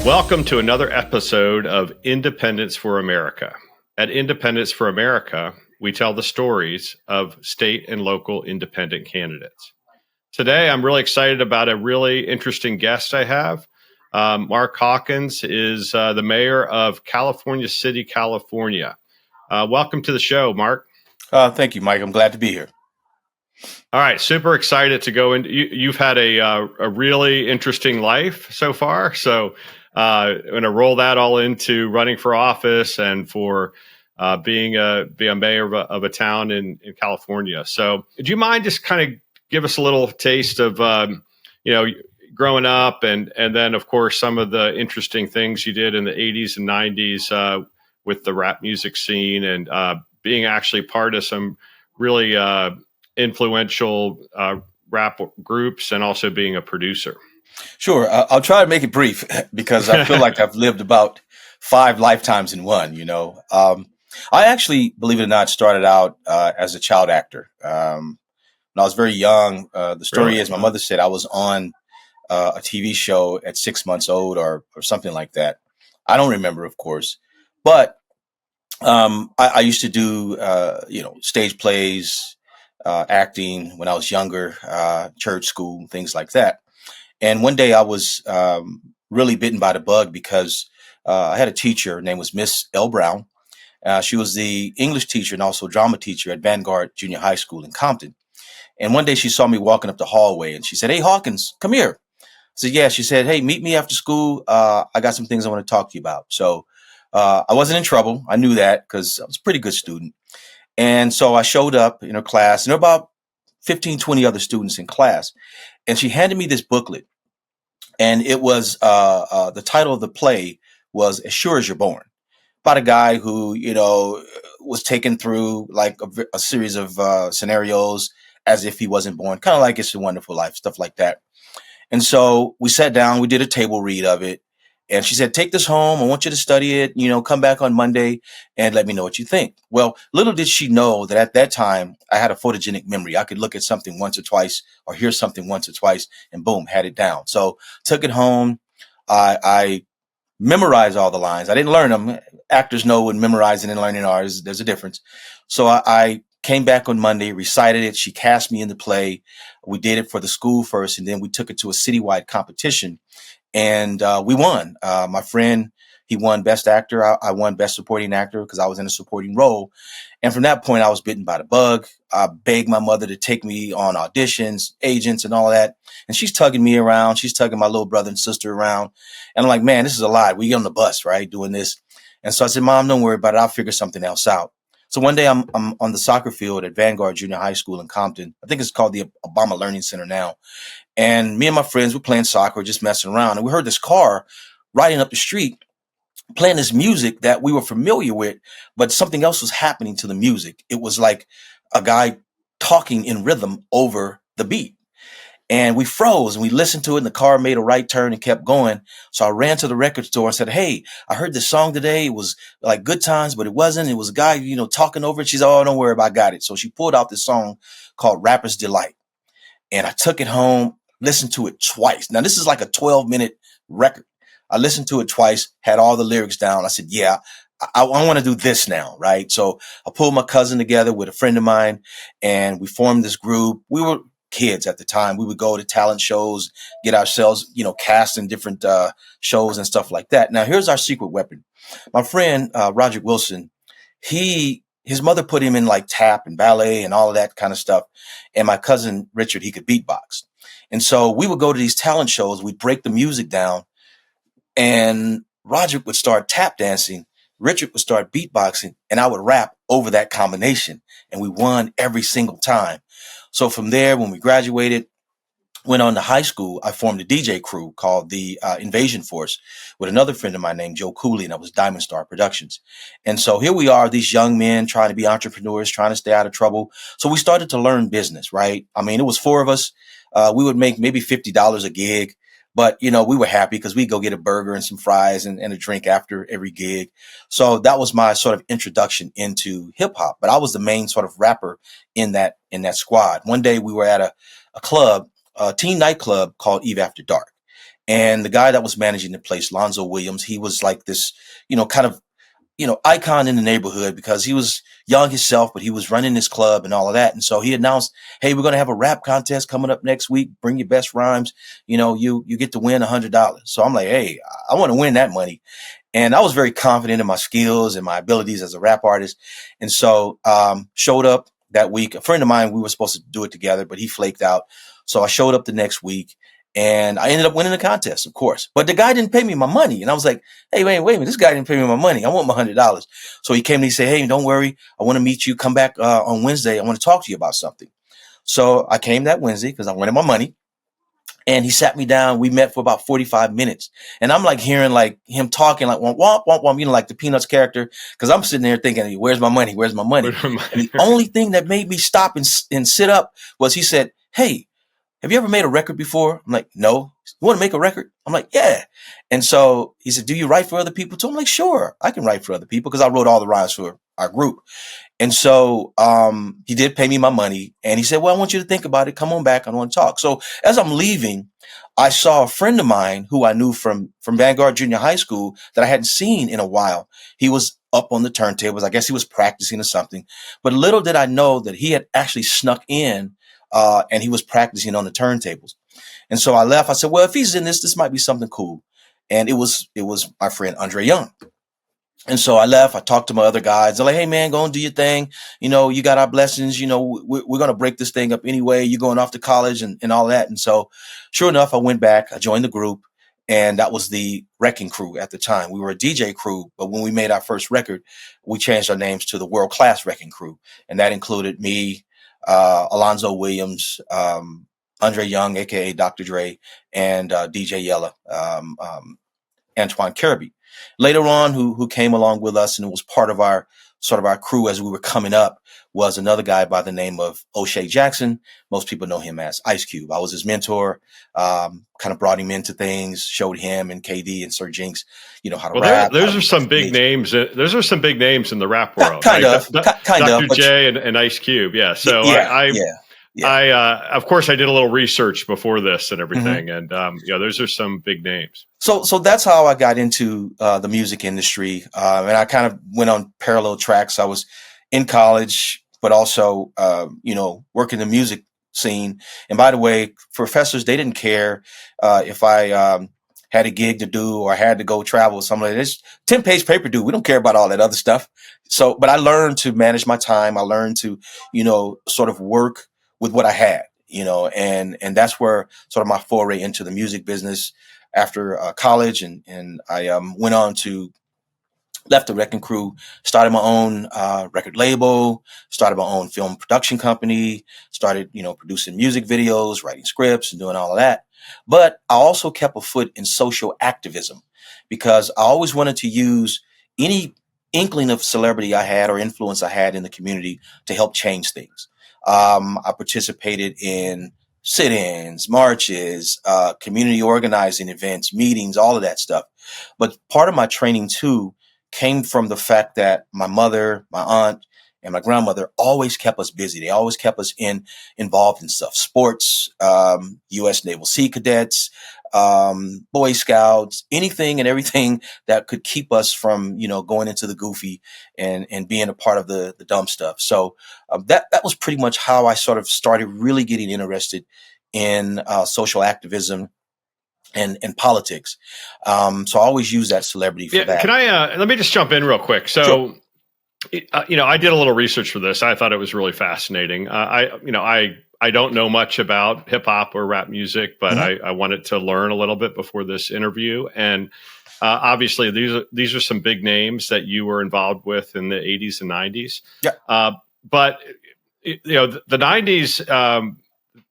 Welcome to another episode of Independence for America. At Independence for America, we tell the stories of state and local independent candidates. Today, I'm really excited about a really interesting guest I have. Marq Hawkins is the mayor of California City, California. Welcome to the show, Marq. Thank you, Mike. I'm glad to be here. All right, super excited to go into. You've had a really interesting life so far, so I'm going to roll that all into running for office and for being a mayor of a town in California. So, do you mind just kind of give us a little taste of growing up, and then of course some of the interesting things you did in the 80s and 90s with the rap music scene, and being actually part of some really influential rap groups, and also being a producer. Sure. I'll try to make it brief because I feel like I've lived about 5 lifetimes in one, I actually, believe it or not, started out as a child actor. When I was very young, the story is my mother said I was on a TV show at 6 months old or something like that. I don't remember, of course, but I used to do, stage plays, acting when I was younger, church school, things like that. And one day I was really bitten by the bug because I had a teacher. Her name was Miss L. Brown. She was the English teacher and also drama teacher at Vanguard Junior High School in Compton. And one day she saw me walking up the hallway and she said, "Hey, Hawkins, come here." I said, "Yeah." She said, "Hey, meet me after school. I got some things I want to talk to you about." So I wasn't in trouble. I knew that because I was a pretty good student. And so I showed up in her class, and there were about 15, 20 other students in class. And she handed me this booklet. And it was the title of the play was "As Sure as You're Born," about a guy who, was taken through like a series of scenarios as if he wasn't born, kind of like It's a Wonderful Life, stuff like that. And so we sat down, we did a table read of it. And she said, "Take this home. I want you to study it, come back on Monday and let me know what you think." Well, little did she know that at that time I had a photogenic memory. I could look at something once or twice or hear something once or twice and boom, had it down. So took it home. I memorized all the lines. I didn't learn them. Actors know when memorizing and learning are, there's a difference. So I came back on Monday, recited it. She cast me in the play. We did it for the school first, and then we took it to a citywide competition. And we won. My friend, he won Best Actor. I won Best Supporting Actor because I was in a supporting role. And from that point, I was bitten by the bug. I begged my mother to take me on auditions, agents, and all that. And she's tugging me around. She's tugging my little brother and sister around. And I'm like, "Man, this is a lot. We get on the bus, right, doing this." And so I said, "Mom, don't worry about it. I'll figure something else out." So one day I'm on the soccer field at Vanguard Junior High School in Compton. I think it's called the Obama Learning Center now. And me and my friends were playing soccer, just messing around. And we heard this car riding up the street playing this music that we were familiar with, but something else was happening to the music. It was like a guy talking in rhythm over the beat. And we froze and we listened to it, and the car made a right turn and kept going. So I ran to the record store and said, "Hey, I heard this song today. It was like Good Times, but it wasn't. It was a guy, talking over it." She said, "Oh, don't worry about it. I got it." So she pulled out this song called Rapper's Delight. And I took it home, listened to it twice. Now, this is like a 12-minute record. I listened to it twice, had all the lyrics down. I said, "Yeah, I want to do this now," right? So I pulled my cousin together with a friend of mine, and we formed this group. We were kids at the time. We would go to talent shows, get ourselves, cast in different shows and stuff like that. Now, here's our secret weapon. My friend, Roger Wilson, his mother put him in like tap and ballet and all of that kind of stuff. And my cousin Richard, he could beatbox. And so we would go to these talent shows. We'd break the music down, and Roger would start tap dancing. Richard would start beatboxing, and I would rap over that combination. And we won every single time. So from there, when we graduated, went on to high school, I formed a DJ crew called the Invasion Force with another friend of mine named Joe Cooley, and that was Diamond Star Productions. And so here we are, these young men trying to be entrepreneurs, trying to stay out of trouble. So we started to learn business, right? I mean, it was 4 of us. We would make maybe $50 a gig, but, we were happy because we'd go get a burger and some fries and a drink after every gig. So that was my sort of introduction into hip hop. But I was the main sort of rapper in that squad. One day we were at a club, a teen nightclub called Eve After Dark. And the guy that was managing the place, Lonzo Williams, he was like this, kind of, icon in the neighborhood because he was young himself, but he was running this club and all of that. And so he announced, "Hey, we're going to have a rap contest coming up next week. Bring your best rhymes. You get to win $100." So I'm like, "Hey, I want to win that money." And I was very confident in my skills and my abilities as a rap artist. And so, showed up that week. A friend of mine, we were supposed to do it together, but he flaked out. So I showed up the next week and I ended up winning the contest, of course. But the guy didn't pay me my money. And I was like, "Hey, wait a minute. This guy didn't pay me my money. I want my $100. So he came to me and said, "Hey, don't worry. I want to meet you. Come back on Wednesday. I want to talk to you about something." So I came that Wednesday because I wanted my money. And he sat me down. We met for about 45 minutes. And I'm like hearing like him talking like womp, womp, womp, womp, like the Peanuts character. Cause I'm sitting there thinking, "Where's my money? Where's my money?" And the only thing that made me stop and sit up was he said, "Hey, have you ever made a record before?" I'm like, "No." "You want to make a record?" I'm like, "Yeah." And so he said, "Do you write for other people too?" I'm like, "Sure, I can write for other people," because I wrote all the rhymes for our group. And so he did pay me my money and he said, "Well, I want you to think about it. Come on back. I want to talk." So as I'm leaving, I saw a friend of mine who I knew from Vanguard Junior High School that I hadn't seen in a while. He was up on the turntables. I guess he was practicing or something. But little did I know that he had actually snuck in and he was practicing on the turntables. And so I left. I said, "Well, if he's in this might be something cool." And it was my friend Andre Young. And so I left. I talked to my other guys. They're like, "Hey, man, go and do your thing. You got our blessings. We're going to break this thing up anyway. You're going off to college and all that." And so sure enough, I went back. I joined the group. And that was the Wrecking Crew at the time. We were a DJ crew. But when we made our first record, we changed our names to the World Class Wrecking Crew. And that included me, Alonzo Williams, Andre Young, a.k.a. Dr. Dre, and DJ Yella, Antoine Carabee. Later on, who came along with us and was part of our crew as we were coming up, was another guy by the name of O'Shea Jackson. Most people know him as Ice Cube. I was his mentor, kind of brought him into things, showed him and KD and Sir Jinx, how to rap. Those are some big names. Those are some big names in the rap world. Kind right? of. Dr. J and Ice Cube. Yeah. So yeah. Of course, I did a little research before this and everything, and those are some big names. So that's how I got into the music industry, and I kind of went on parallel tracks. I was in college, but also working the music scene. And by the way, professors, they didn't care if I had a gig to do or I had to go travel or something like that. It's 10-page paper due. We don't care about all that other stuff. So, but I learned to manage my time. I learned to sort of work with what I had, and that's where sort of my foray into the music business after college. And I went on to left the Wrecking Crew, started my own record label, started my own film production company, started, producing music videos, writing scripts and doing all of that. But I also kept a foot in social activism because I always wanted to use any inkling of celebrity I had or influence I had in the community to help change things. I participated in sit-ins, marches, community organizing events, meetings, all of that stuff. But part of my training too came from the fact that my mother, my aunt, and my grandmother always kept us busy. They always kept us involved in stuff, sports, U.S. Naval Sea Cadets, Boy Scouts, anything and everything that could keep us from, going into the goofy and being a part of the dumb stuff. So that was pretty much how I sort of started really getting interested in social activism and politics. So I always use that celebrity for that. Can I, let me just jump in real quick. So, sure. I did a little research for this. I thought it was really fascinating. I don't know much about hip hop or rap music, but I wanted to learn a little bit before this interview. And obviously these are some big names that you were involved with in the 80s and 90s. Yeah. But the 90s,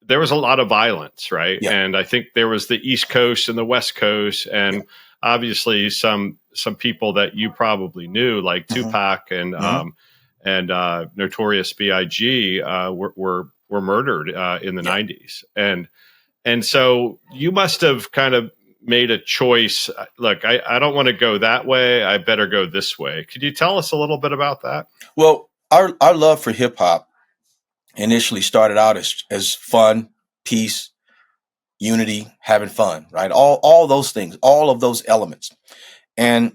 there was a lot of violence, right? Yeah. And I think there was the East Coast and the West Coast, and obviously some people that you probably knew, like Tupac and Notorious B.I.G. Were murdered in the 90s, and so you must have kind of made a choice. Look, I don't want to go that way. I better go this way. Could you tell us a little bit about that? Well, our love for hip hop initially started out as fun, peace, unity, having fun, right? All those things, all of those elements. And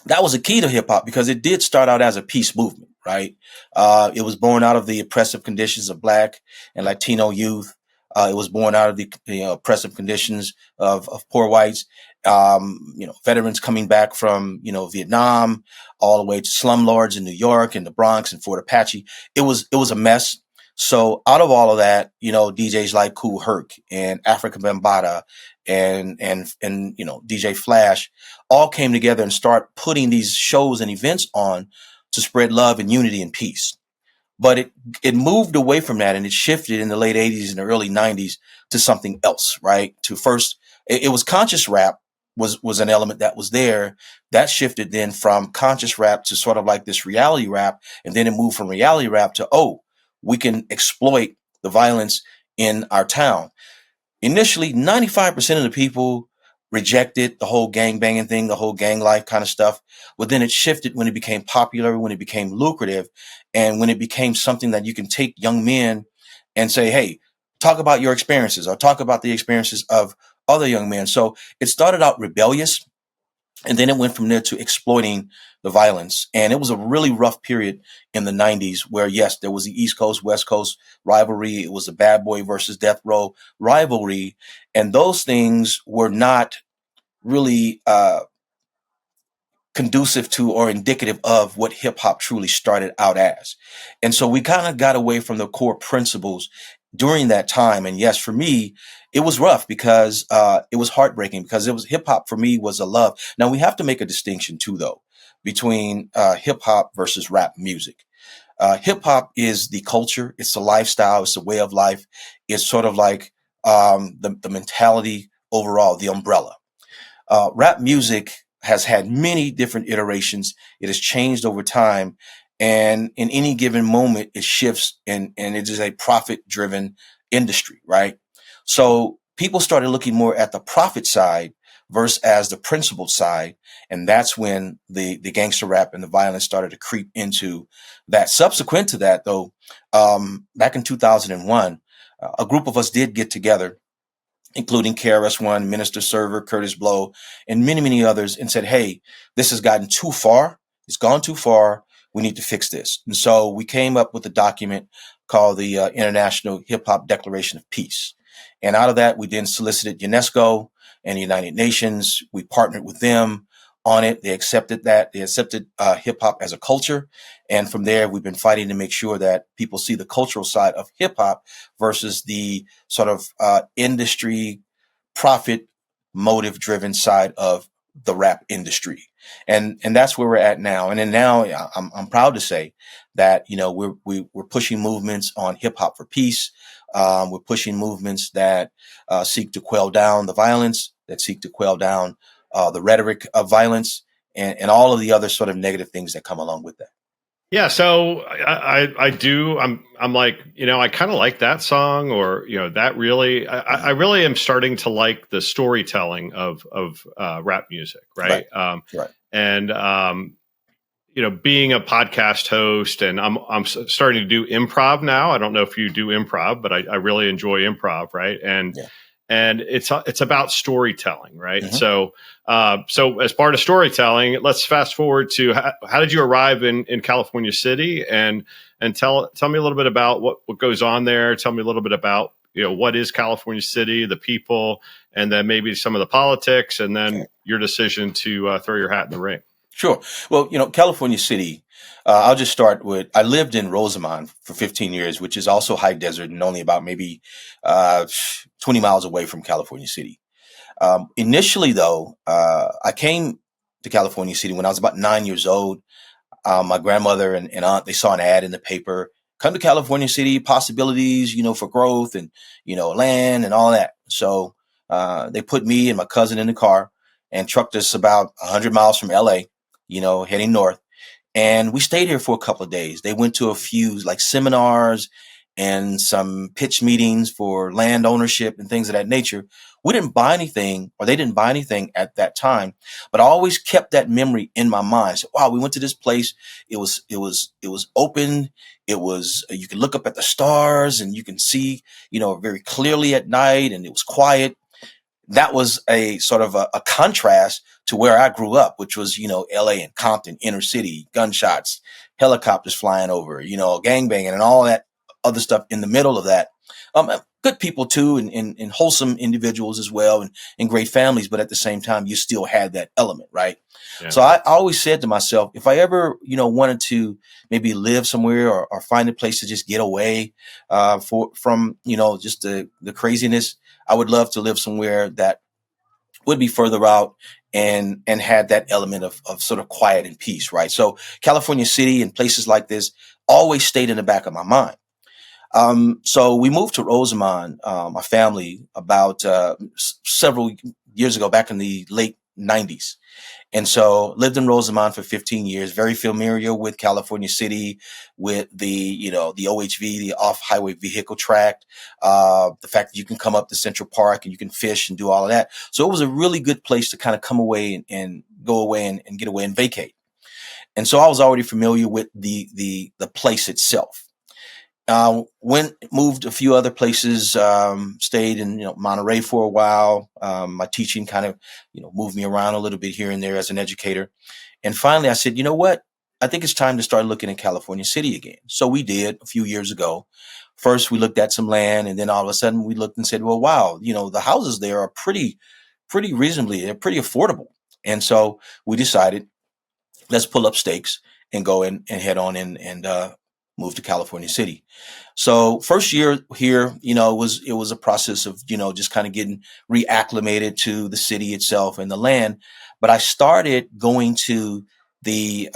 that was a key to hip hop because it did start out as a peace movement, right? It was born out of the oppressive conditions of Black and Latino youth. It was born out of the oppressive conditions of poor whites. Veterans coming back from Vietnam, all the way to slumlords in New York and the Bronx and Fort Apache. It was a mess. So out of all of that, DJs like Kool Herc and Africa Bambaataa and DJ Flash all came together and start putting these shows and events on to spread love and unity and peace. But it moved away from that, and it shifted in the late 80s and the early 90s to something else, right? To first, it was conscious rap was an element that was there. That shifted then from conscious rap to sort of like this reality rap, and then it moved from reality rap to, oh, we can exploit the violence in our town. Initially, 95% of the people rejected the whole gang banging thing, the whole gang life kind of stuff. But then it shifted when it became popular, when it became lucrative, and when it became something that you can take young men and say, hey, talk about your experiences or talk about the experiences of other young men. So it started out rebellious, and then it went from there to exploiting the violence. And it was a really rough period in the 90s where, yes, there was the East Coast, West Coast rivalry. It was a Bad Boy versus Death Row rivalry. And those things were not really conducive to or indicative of what hip hop truly started out as. And so we kind of got away from the core principles during that time. And yes, for me, it was rough because it was heartbreaking because it was hip hop for me was a love. Now we have to make a distinction too, though, between hip hop versus rap music. Hip hop is the culture. It's the lifestyle. It's the way of life. It's sort of like the mentality overall, the umbrella. Rap music has had many different iterations. It has changed over time. And in any given moment, it shifts and it is a profit driven industry, right? So people started looking more at the profit side versus as the principled side. And that's when the gangster rap and the violence started to creep into that. Subsequent to that, though, back in 2001, a group of us did get together, including KRS-One, Minister Server, Curtis Blow, and many, many others, and said, hey, this has gotten too far. It's gone too far. We need to fix this. And so we came up with a document called the International Hip Hop Declaration of Peace. And out of that, we then solicited UNESCO and the United Nations. We partnered with them on it. They accepted that. They accepted hip hop as a culture. And from there, we've been fighting to make sure that people see the cultural side of hip hop versus the sort of industry profit motive driven side of the rap industry. And that's where we're at now. And then now I'm proud to say that, we're pushing movements on hip hop for peace. We're pushing movements that seek to quell down the violence, that seek to quell down the rhetoric of violence and all of the other sort of negative things that come along with that. Yeah, so I do. I'm like, I kind of like that song, or that really. I really am starting to like the storytelling of rap music, right? Right. And being a podcast host, and I'm starting to do improv now. I don't know if you do improv, but I really enjoy improv, right? And Yeah. And it's about storytelling, right? Mm-hmm. So as part of storytelling, let's fast forward to how did you arrive in California City, and tell me a little bit about what goes on there. Tell me a little bit about what is California City, the people, and then maybe some of the politics, and then your decision to throw your hat in the ring. Sure. Well, California City, I'll just start with, I lived in Rosamond for 15 years, which is also high desert and only about maybe 20 miles away from California City. Initially, though, I came to California City when I was about 9 years old. My grandmother and aunt, they saw an ad in the paper, come to California City, possibilities, for growth and, land and all that. So they put me and my cousin in the car and trucked us about 100 miles from LA, heading north. And we stayed here for a couple of days. They went to a few like seminars and some pitch meetings for land ownership and things of that nature. We didn't buy anything, or they didn't buy anything at that time, but I always kept that memory in my mind. So, wow, we went to this place. It was open. It was, you can look up at the stars and you can see, very clearly at night, and it was quiet. That was a sort of a contrast to where I grew up, which was, LA and Compton, inner city, gunshots, helicopters flying over, gangbanging and all that other stuff in the middle of that. Good people too, and wholesome individuals as well, and great families. But at the same time, you still had that element, right? Yeah. So I always said to myself, if I ever, wanted to maybe live somewhere, or find a place to just get away from, just the craziness, I would love to live somewhere that would be further out and had that element of sort of quiet and peace, right? So California City and places like this always stayed in the back of my mind. So we moved to Rosamond, my family, about several years ago, back in the late 90s. And so lived in Rosamond for 15 years, very familiar with California City, with the OHV, the off-highway vehicle tract, the fact that you can come up to Central Park and you can fish and do all of that. So it was a really good place to kind of come away and go away and get away and vacate. And so I was already familiar with the place itself. Moved a few other places, stayed in, Monterey for a while. My teaching kind of, moved me around a little bit here and there as an educator. And finally I said, you know what? I think it's time to start looking at California City again. So we did a few years ago. First, we looked at some land, and then all of a sudden we looked and said, well, wow, the houses there are pretty reasonably, they're pretty affordable. And so we decided, let's pull up stakes and go in and head on in and move to California City. So first year here, it was a process of, just kind of getting reacclimated to the city itself and the land. But I started going to the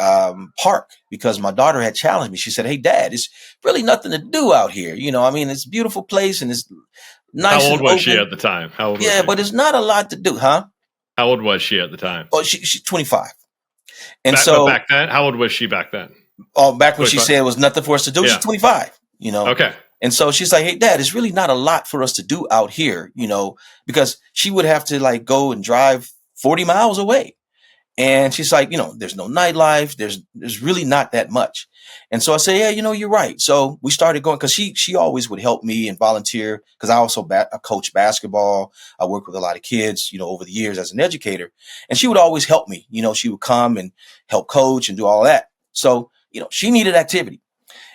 park because my daughter had challenged me. She said, "Hey, Dad, it's really nothing to do out here. It's a beautiful place and it's nice." How old and was open. she at the time? How old was Yeah, she? but it's not a lot to do, huh? How old was she at the time? Oh, she's 25. And But back then, how old was she back then? Oh, back when 25? she said it was nothing for us to do, Yeah. she's 25, Okay. And so she's like, "Hey, Dad, it's really not a lot for us to do out here, because she would have to like go and drive 40 miles away." And she's like, "There's no nightlife. There's really not that much." And so I say, "Yeah, you're right." So we started going, because she always would help me and volunteer, because I also I coach basketball. I work with a lot of kids, over the years as an educator, and she would always help me. She would come and help coach and do all that. So, she needed activity.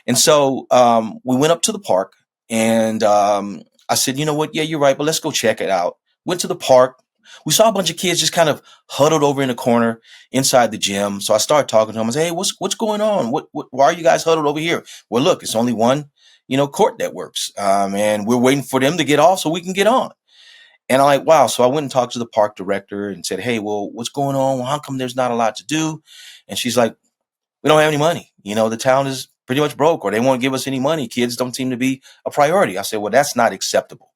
And so we went up to the park, and I said, "You know what? Yeah, you're right, but let's go check it out." Went to the park. We saw a bunch of kids just kind of huddled over in the corner inside the gym. So I started talking to them. I said, "Hey, what's going on? Why are you guys huddled over here?" "Well, look, it's only one, court that works. And we're waiting for them to get off so we can get on." And I'm like, wow. So I went and talked to the park director and said, "Hey, well, what's going on? Well, how come there's not a lot to do?" And she's like, "We don't have any money. The town is pretty much broke, or they won't give us any money. Kids don't seem to be a priority." I said, "Well, that's not acceptable."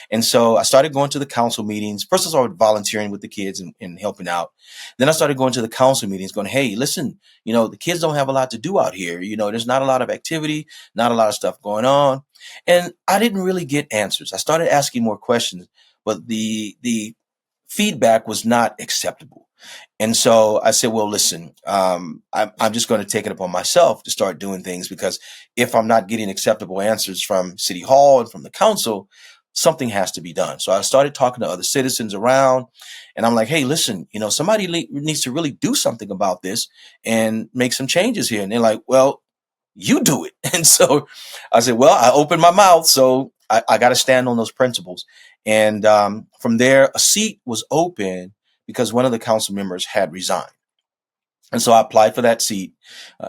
And so I started going to the council meetings. First, I started volunteering with the kids and helping out. Then I started going to the council meetings going, "Hey, listen, the kids don't have a lot to do out here. There's not a lot of activity, not a lot of stuff going on." And I didn't really get answers. I started asking more questions, but the feedback was not acceptable. And so I said, "Well, listen, I'm just going to take it upon myself to start doing things, because if I'm not getting acceptable answers from City Hall and from the council, something has to be done." So I started talking to other citizens around, and I'm like, "Hey, listen, somebody needs to really do something about this and make some changes here." And they're like, "Well, you do it." And so I said, "Well, I opened my mouth, so I got to stand on those principles." And from there, a seat was open because one of the council members had resigned. And so I applied for that seat,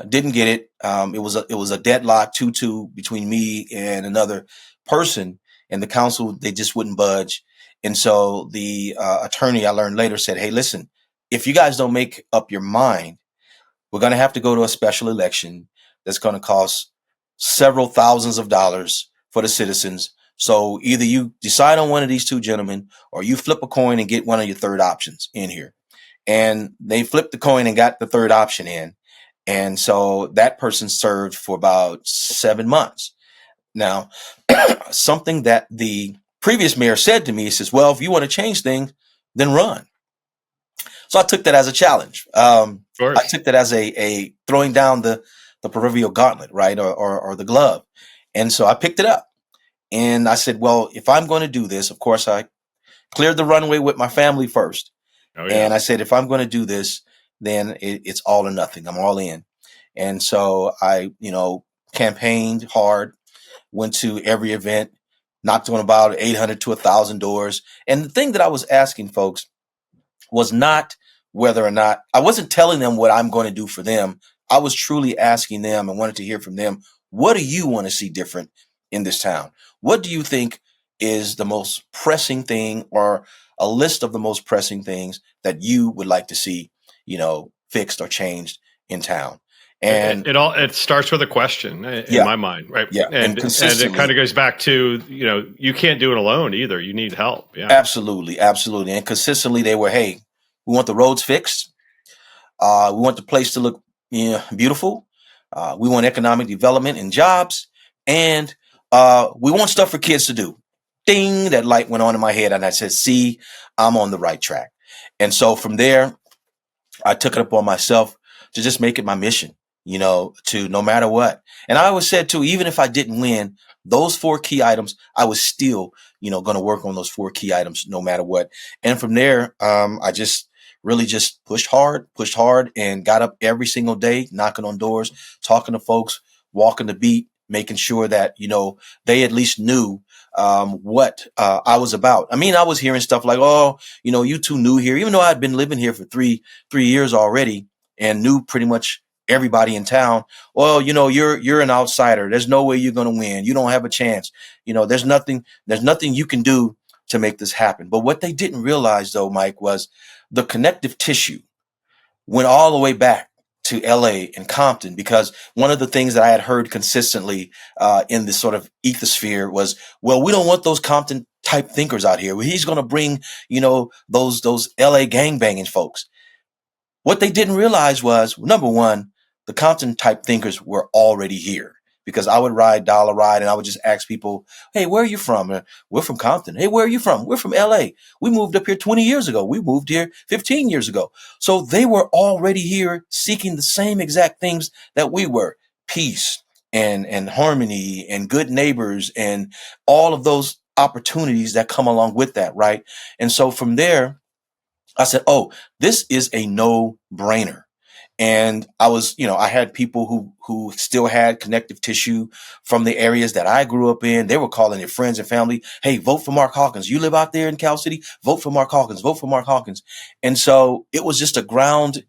didn't get it. It was a deadlock 2-2 between me and another person, and the council, they just wouldn't budge. And so the attorney, I learned later, said, "Hey, listen, if you guys don't make up your mind, we're going to have to go to a special election that's going to cost several thousands of dollars for the citizens. So either you decide on one of these two gentlemen, or you flip a coin and get one of your third options in here." And they flipped the coin and got the third option in. And so that person served for about 7 months. Now, something that the previous mayor said to me, he says, well, if you want to change things, then run. So I took that as a challenge. Of I course. took that as a throwing down the proverbial gauntlet, right? Or the glove. And so I picked it up and I said, well, if I'm going to do this, of course, I cleared the runway with my family first. Oh And yeah. I said, if I'm going to do this, then it's all or nothing. I'm all in. And so I, campaigned hard, went to every event, knocked on about 800 to 1,000 doors. And the thing that I was asking folks was not whether or not I wasn't telling them what I'm going to do for them. I was truly asking them and wanted to hear from them. What do you want to see different in this town? What do you think is the most pressing thing, or a list of the most pressing things that you would like to see, fixed or changed in town? It, And it all it starts with a question in yeah, my mind, right? yeah. And And it kind consistently, of goes back to, you can't do it alone either. You need help. Yeah. absolutely, absolutely. And consistently they were, hey, we want the roads fixed. We want the place to look beautiful. We want economic development and jobs. And we want stuff for kids to do. Ding, that light went on in my head. And I said, see, I'm on the right track. And so from there, I took it upon myself to just make it my mission, to no matter what. And I always said too, even if I didn't win those four key items, I was still, going to work on those four key items no matter what. And from there, I just really just pushed hard and got up every single day, knocking on doors, talking to folks, walking the beat, making sure that, they at least knew what I was about. I mean, I was hearing stuff like, oh, you too new here, even though I'd been living here for three years already and knew pretty much everybody in town. Well, you're an outsider. There's no way you're going to win. You don't have a chance. There's nothing you can do to make this happen. But what they didn't realize though, Mike, was the connective tissue went all the way back to LA and Compton, because one of the things that I had heard consistently in this sort of ethosphere was, well, we don't want those Compton type thinkers out here. He's going to bring, those LA gangbanging folks. What they didn't realize was, number one, the Compton type thinkers were already here, because I would dollar ride and I would just ask people, hey, where are you from? We're from Compton. Hey, where are you from? We're from LA. We moved up here 20 years ago. We moved here 15 years ago. So they were already here seeking the same exact things that we were: peace and harmony and good neighbors and all of those opportunities that come along with that. Right. And so from there, I said, oh, this is a no brainer. And I was, I had people who still had connective tissue from the areas that I grew up in. They were calling their friends and family, hey, vote for Marq Hawkins. You live out there in Cal City? Vote for Marq Hawkins. Vote for Marq Hawkins. And so it was just a ground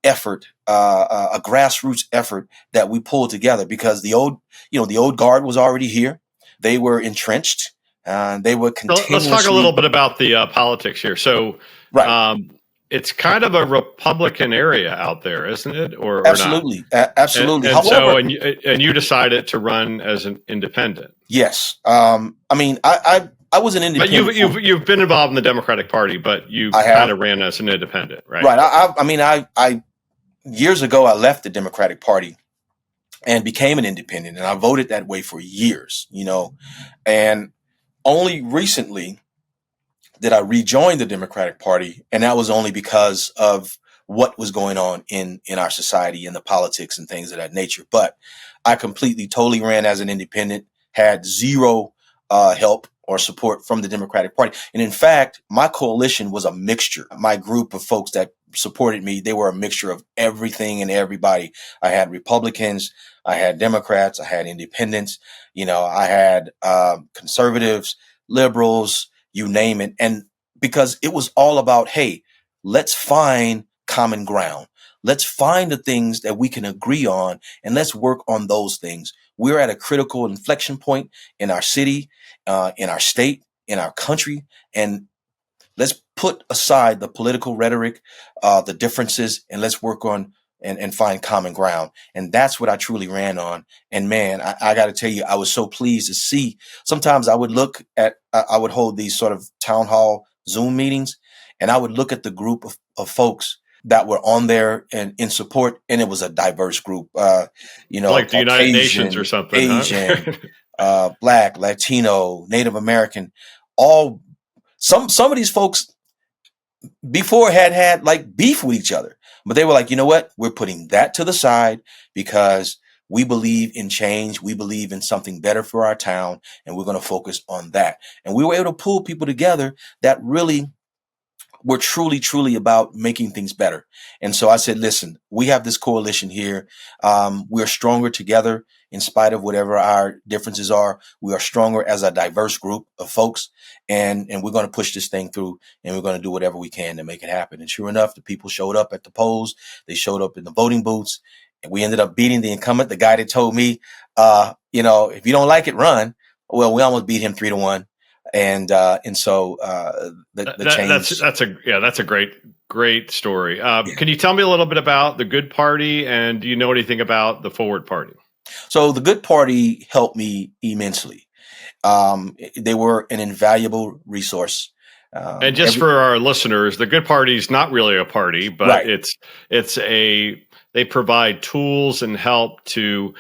effort, a grassroots effort that we pulled together, because the old guard was already here. They were entrenched. They were So let's talk a little continuously bit about the politics here. So right. um, it's kind of a Republican area out there, isn't it, or not? Absolutely. Absolutely. And so, However, and you decided to run as an independent. yes. I mean, I was an But independent. you've been involved in the Democratic Party, but you I kind have. of ran as an independent, right? Right. I mean, I years ago, I left the Democratic Party and became an independent, and I voted that way for years, and only recently did I rejoin the Democratic Party, and that was only because of what was going on in our society and the politics and things of that nature. But I completely, totally ran as an independent, had zero help or support from the Democratic Party. And in fact, my coalition was a mixture. My group of folks that supported me, they were a mixture of everything and everybody. I had Republicans, I had Democrats, I had independents, I had conservatives, liberals, you name it. And because it was all about, hey, let's find common ground. Let's find the things that we can agree on, and let's work on those things. We're at a critical inflection point in our city, in our state, in our country, and let's put aside the political rhetoric, the differences, and let's work on and find common ground. And that's what I truly ran on. And man, I got to tell you, I was so pleased to see. Sometimes I would I would hold these sort of town hall Zoom meetings, and I would look at the group of folks that were on there and in support. And it was a diverse group, Like the United Nations or Caucasian, something, Asian, huh? Black, Latino, Native American, all some of these folks before had like beef with each other, but they were like, you know what? We're putting that to the side because we believe in change. We believe in something better for our town, and we're going to focus on that. And we were able to pull people together that really we're truly about making things better. And so I said, listen, we have this coalition here. We're stronger together in spite of whatever our differences are. We are stronger as a diverse group of folks. And we're going to push this thing through, and we're going to do whatever we can to make it happen. And sure enough, the people showed up at the polls. They showed up in the voting booths, and we ended up beating the incumbent, the guy that told me, if you don't like it, run. Well, we almost beat him 3-1. And so the change. That's a great story. Can you tell me a little bit about the Good Party, and do you know anything about the Forward Party? So the Good Party helped me immensely. They were an invaluable resource. And just for our listeners, the Good Party is not really a party, but right. They provide tools and help to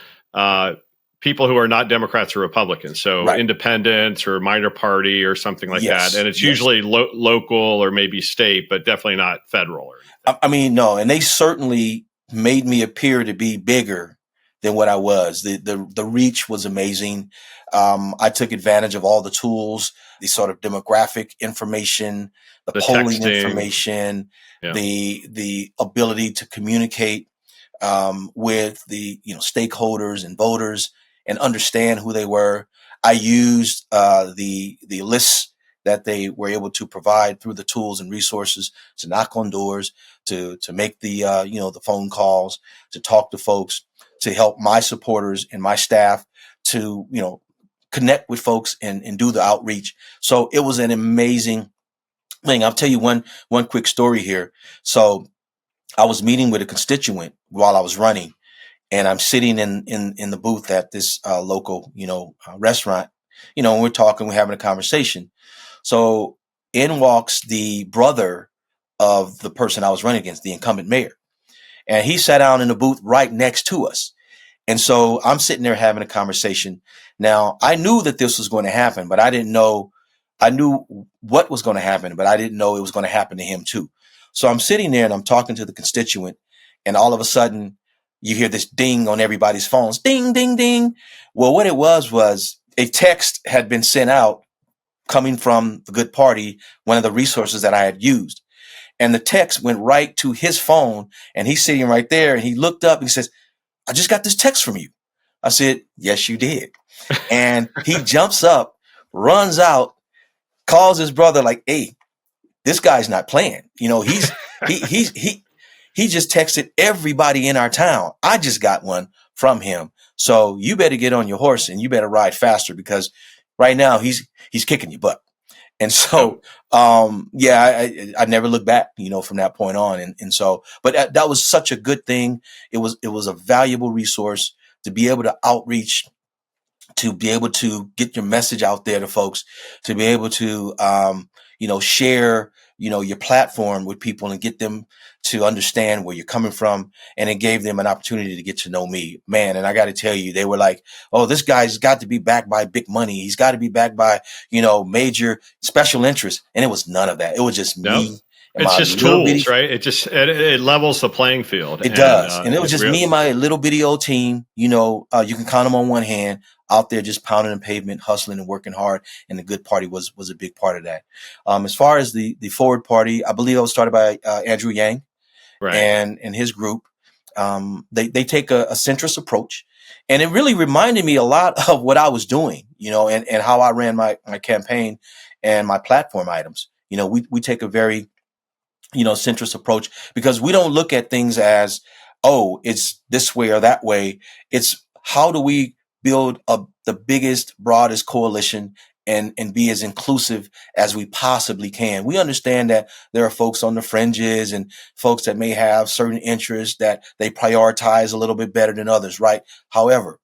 people who are not Democrats or Republicans, so right. Independents or minor party or something like that. And it's usually local or maybe state, but definitely not federal. I mean, no, and they certainly made me appear to be bigger than what I was. The reach was amazing. I took advantage of all the tools, the sort of demographic information, the polling texting. Information, the ability to communicate with the stakeholders and voters and understand who they were. I used the lists that they were able to provide through the tools and resources to knock on doors, to make the the phone calls, to talk to folks, to help my supporters and my staff to connect with folks and do the outreach. So it was an amazing thing. I'll tell you one quick story here. So I was meeting with a constituent while I was running, and I'm sitting in the booth at this local, restaurant, and we're talking, we're having a conversation. So in walks the brother of the person I was running against, the incumbent mayor. And he sat down in the booth right next to us. And so I'm sitting there having a conversation. Now, I knew that this was going to happen, but I knew what was going to happen, but I didn't know it was going to happen to him too. So I'm sitting there and I'm talking to the constituent, and all of a sudden you hear this ding on everybody's phones. Ding, ding, ding. Well, what it was a text had been sent out coming from the Good Party, one of the resources that I had used. And the text went right to his phone, and he's sitting right there, and he looked up and he says, I just got this text from you. I said, yes, you did. And he jumps up, runs out, calls his brother like, hey, this guy's not playing. He just texted everybody in our town. I just got one from him. So you better get on your horse and you better ride faster, because right now he's kicking your butt. And so, I never looked back, from that point on. And so, but that was such a good thing. It was a valuable resource to be able to outreach, to be able to get your message out there to folks, to be able to, share, your platform with people and get them to understand where you're coming from. And it gave them an opportunity to get to know me, man. And I got to tell you, they were like, oh, this guy's got to be backed by big money. He's got to be backed by, major special interests. And it was none of that. It was just me. It's just tools, right? It levels the playing field. It does. And it was just me and my little bitty old team. You can count them on one hand, out there just pounding the pavement, hustling and working hard. And the Good Party was a big part of that. As far as the Forward Party, I believe it was started by Andrew Yang, right, and his group. They take a centrist approach. And it really reminded me a lot of what I was doing, and how I ran my campaign and my platform items. We take a very centrist approach, because we don't look at things as, oh, it's this way or that way. It's how do we build the biggest, broadest coalition and be as inclusive as we possibly can. We understand that there are folks on the fringes and folks that may have certain interests that they prioritize a little bit better than others, right? However,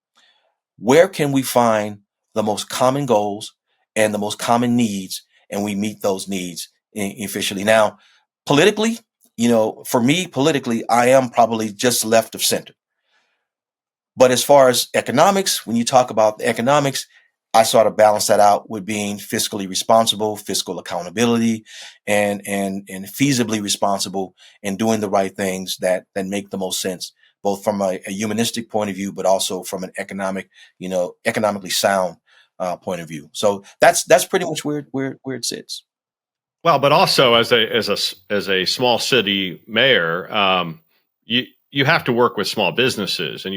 where can we find the most common goals and the most common needs, and we meet those needs efficiently? Now, politically, for me, politically, I am probably just left of center. But as far as economics, when you talk about the economics, I sort of balance that out with being fiscally responsible, fiscal accountability, and feasibly responsible, and doing the right things that make the most sense, both from a humanistic point of view, but also from an economically sound point of view. So that's pretty much where it sits. Well, but also as a small city mayor, you have to work with small businesses, and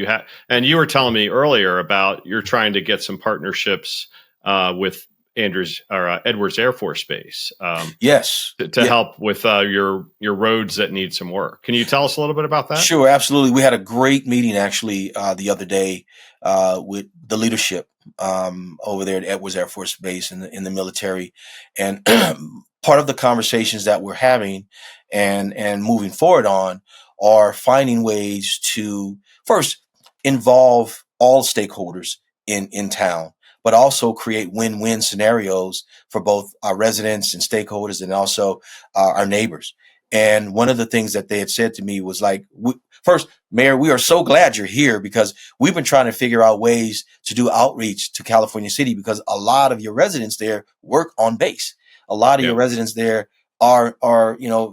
you were telling me earlier about you're trying to get some partnerships with Andrews or Edwards Air Force Base, Yes. to help with your roads that need some work. Can you tell us a little bit about that? Sure, absolutely. We had a great meeting actually the other day with the leadership over there at Edwards Air Force Base in the military, and part of the conversations that we're having and moving forward on are finding ways to first involve all stakeholders in town, but also create win-win scenarios for both our residents and stakeholders, and also our neighbors. And one of the things that they had said to me was like, first, Mayor, we are so glad you're here because we've been trying to figure out ways to do outreach to California City because a lot of your residents there work on base. A lot of your residents there are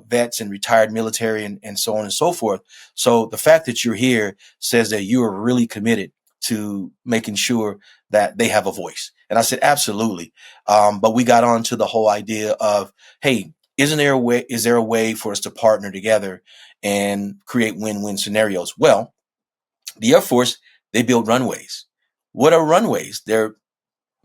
vets and retired military and so on and so forth. So the fact that you're here says that you are really committed to making sure that they have a voice. And I said, absolutely. But we got on to the whole idea of, hey, is there a way for us to partner together and create win-win scenarios? Well, the Air Force, they build runways. What are runways? They're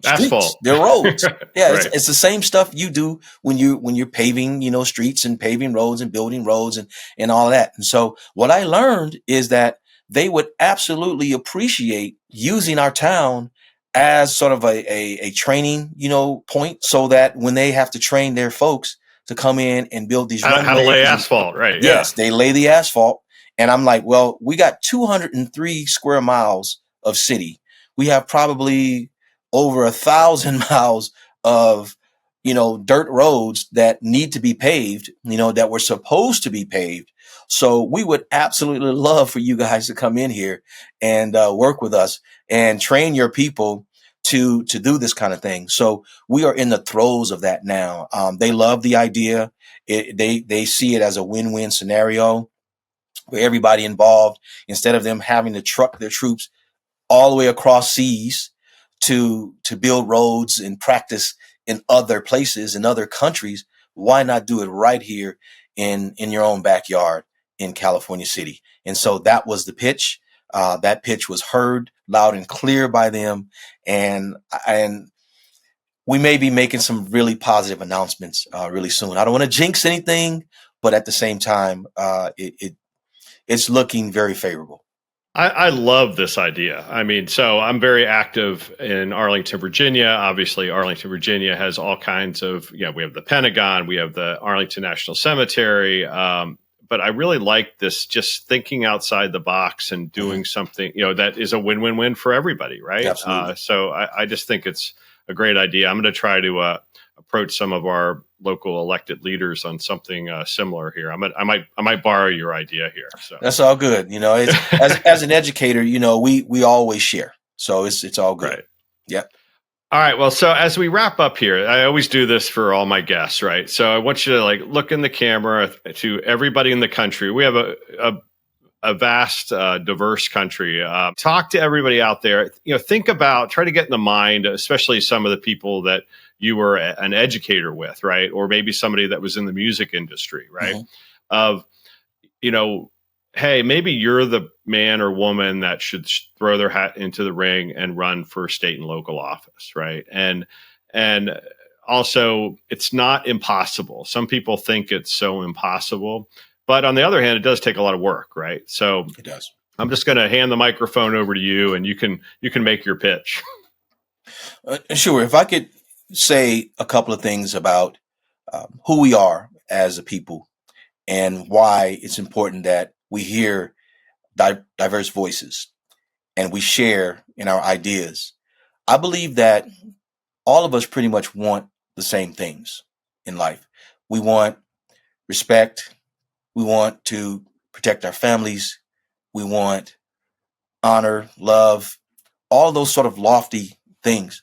streets, asphalt. they're roads. Yeah, Right. it's the same stuff you do when you're paving, streets and paving roads and building roads and all that. And so what I learned is that they would absolutely appreciate using our town as sort of a training, point, so that when they have to train their folks to come in and build these How to runways. lay asphalt, right? Yes, they lay the asphalt. And I'm like, well, we got 203 square miles of city. We have probably over 1,000 miles of, dirt roads that need to be paved, that were supposed to be paved. So we would absolutely love for you guys to come in here and work with us and train your people to do this kind of thing. So we are in the throes of that now. They love the idea. They see it as a win-win scenario where everybody involved, instead of them having to truck their troops all the way across seas to build roads and practice in other places, in other countries, why not do it right here in your own backyard in California City? And so that was the pitch. That pitch was heard loud and clear by them, and we may be making some really positive announcements really soon. I don't want to jinx anything, but at the same time, it's looking very favorable. I love this idea. I mean, so I'm very active in Arlington, Virginia. Obviously, Arlington, Virginia has all kinds of, we have the Pentagon, we have the Arlington National Cemetery. But I really like this, just thinking outside the box and doing something, that is a win-win-win for everybody, right? Absolutely. So I just think it's a great idea. I'm going to try to approach some of our local elected leaders on something similar here. I might borrow your idea here. So that's all good. It's, as an educator, we always share. So it's all good. Right. Yeah. All right. Well, so as we wrap up here, I always do this for all my guests, right? So I want you to look in the camera to everybody in the country. We have a vast, diverse country. Talk to everybody out there. Think about, try to get in the mind, especially some of the people that you were an educator with, right? Or maybe somebody that was in the music industry, right? Of, hey, maybe you're the man or woman that should throw their hat into the ring and run for state and local office, right? And also, it's not impossible. Some people think it's so impossible, but on the other hand, it does take a lot of work, right? So it does. I'm just going to hand the microphone over to you, and you can make your pitch. Sure. If I could say a couple of things about who we are as a people and why it's important that we hear diverse voices and we share in our ideas. I believe that all of us pretty much want the same things in life. We want respect. We want to protect our families. We want honor, love, all those sort of lofty things.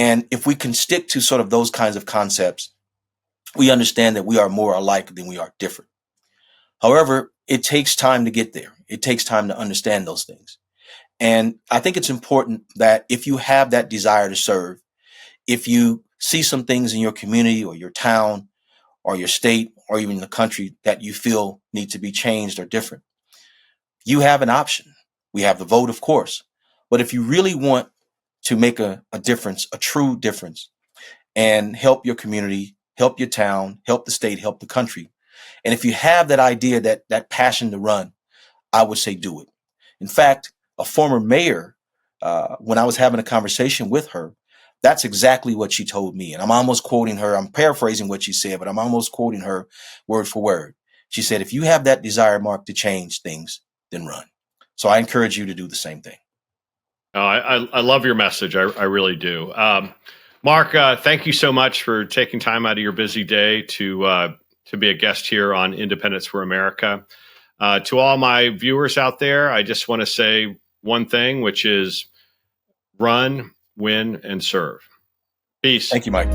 And if we can stick to sort of those kinds of concepts, we understand that we are more alike than we are different. However, it takes time to get there. It takes time to understand those things. And I think it's important that if you have that desire to serve, if you see some things in your community or your town or your state or even the country that you feel need to be changed or different, you have an option. We have the vote, of course. But if you really want to make a difference, a true difference, and help your community, help your town, help the state, help the country, and if you have that idea, that passion to run, I would say do it. In fact, a former mayor, when I was having a conversation with her, that's exactly what she told me. And I'm almost quoting her. I'm paraphrasing what she said, but I'm almost quoting her word for word. She said, if you have that desire, Marq, to change things, then run. So I encourage you to do the same thing. I love your message. I really do. Marq, thank you so much for taking time out of your busy day to be a guest here on Independence for America. To all my viewers out there, I just want to say one thing, which is run, win, and serve. Peace. Thank you, Mike.